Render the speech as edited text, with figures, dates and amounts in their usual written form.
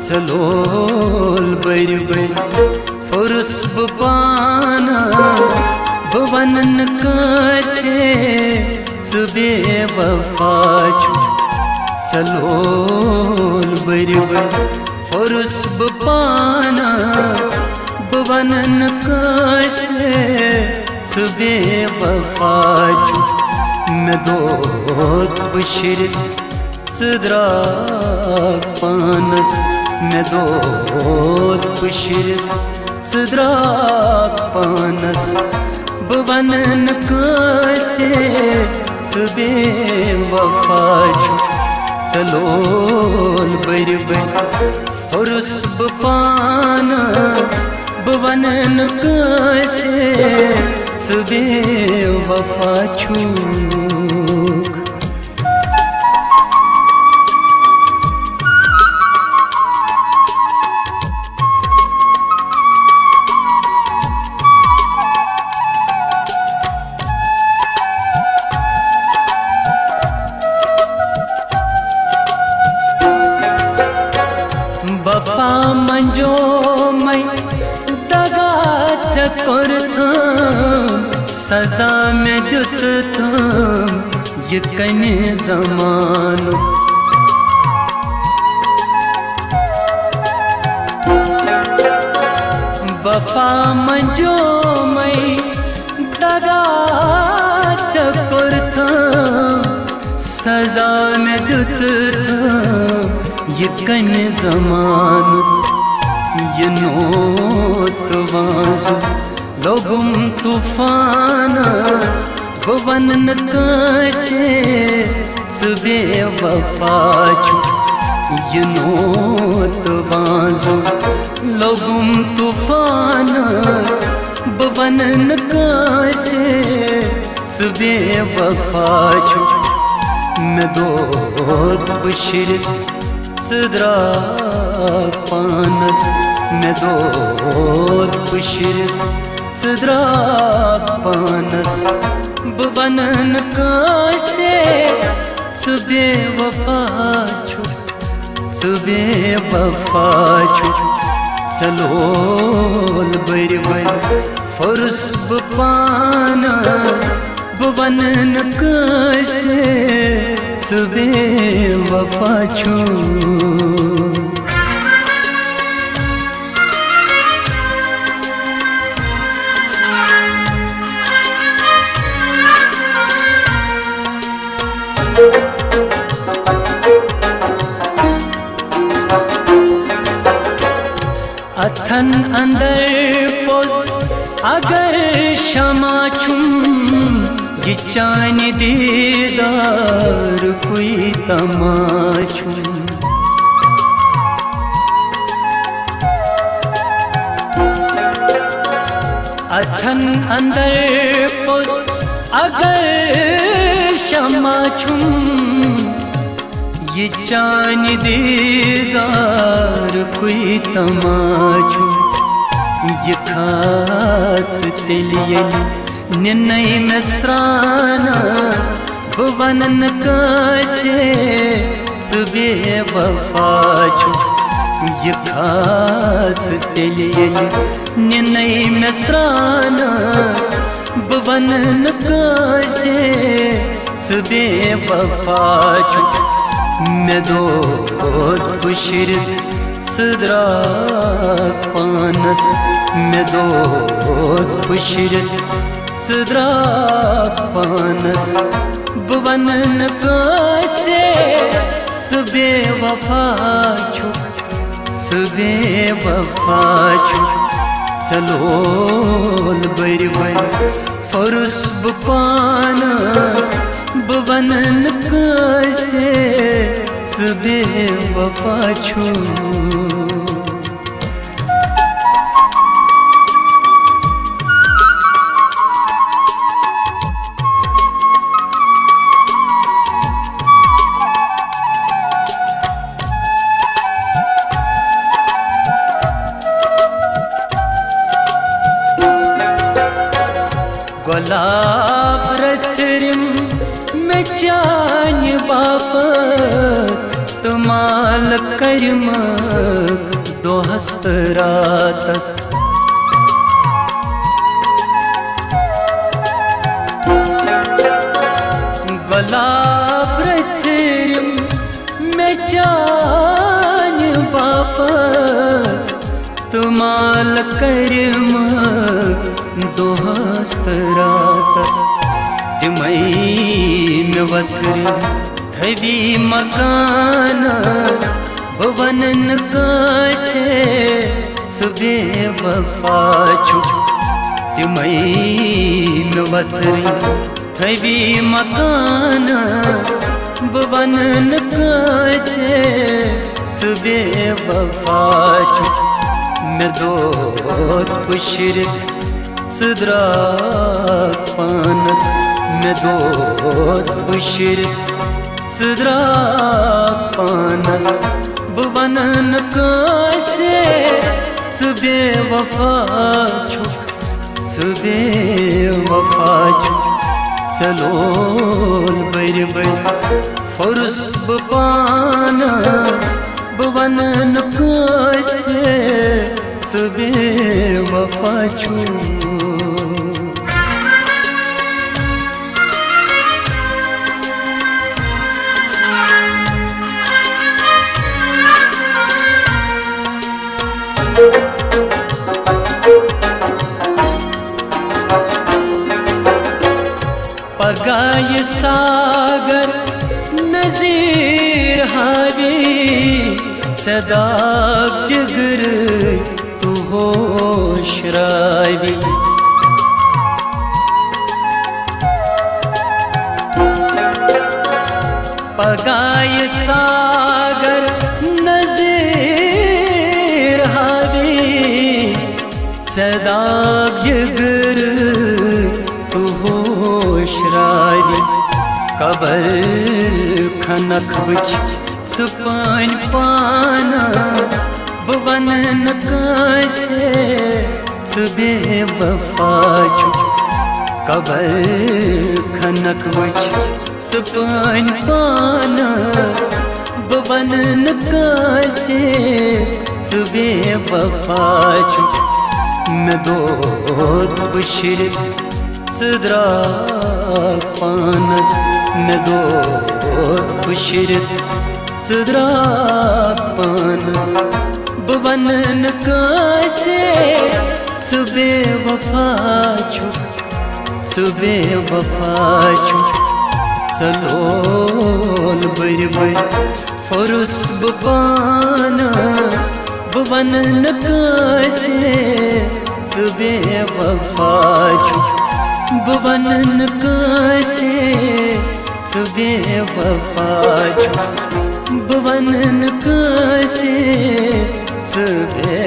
चलोल बरि बरि फुरुस बपानस बवनन कैसे सुबे वफा छु चलोल बरि बरि फुरुस बपानस बवनन कैसे सुबे वफा छु मैं दोत बशिरत सदराक पानस मैं दोत बशिरत सदराक पानस बवनन कैसे सुबे वफा छु चलोल बरि बरि फुरुस बपानस बवनन कैसे सुबे वफा छु वफा मंजो मैं दगा चकोर सजा में दुत ये कने जमानो वफा मंजो मैं दगा चकोर सजा में दुत ये कन जमान ये नोत वाजु लोगुम तूफानस बवनन कैसे सुबे वफा छु ये नोत वाजु लोगुम तूफानस बवनन कैसे सुबे वफा छु मैं दोत बशिरत सदराक पानस मैं दोत बशिरत सदराक पानस बवनन कैसे सुबे वफा छु सुबे वफा छु चलोल बरि बरि फुरुस बपानस बवनन कैसे सुबे वफा छु अथन अंदर पोज अगर क्षमा छुम ये चान दीदार कोई तमाशू अथन अंदर पोज अगर क्षमा छुम ये चान दीदार कोई तमाशू ये खास तेलियली निन्नई मिस्रानस बवनन कैसे सुबे वफा छु ये खास तेलियली निन्नई मिस्रानस बवनन कैसे सुबे वफा छु मैं दोत बशिरत सदराक पानस मैं दोत बशिरत सदराक पानस बवनन कैसे सुबे वफा छु सुबे वफा छु चलोल बरि बरि फुरुस बपानस बवनन कैसे सुबे वफा छु गुलाब रचरिम में चान बाप तुमाल कर्म दोहस रातस गुलाब रछिम में जान बाप तुमाल कर्म दोहस रातस तिमई में वथरी थवी मकान भुवनन काशे सुबे वफा छु तिमई में वथरी थवी मकान भुवनन काशे सुबे वफा छु मैं दो खुशिर सदरा पानस मैं दो खुशिर सदरा पानस भुवनन काशे सुबे वफा छु सुबे वफा छु चलोल बर बर फुर्स पानस भुवनन काशे सुबे वफा छु पगाय सागर नजीर हावी सदाब जिगर तू होश रावी पगाय सागर नजीर हावी सदाब जिगर तू होश रावी कबर खनक बच सुपान पानस भुवनन काशे सुबे वफा छु कबर खनक बच सुपान पानस भुवनन काशे सुबे वफा छु मैं दो खुशिर सदरा पानस मैं दो खुशिर सदरा पानस भुवनन काशे सुबे वफा छु सुबे वफा छु चलोल बर बर फुर्स पानस भुवनन काशे सुबे वफा छु भुवनन काशे सुबे वफा छु भुवनन काशे सुबे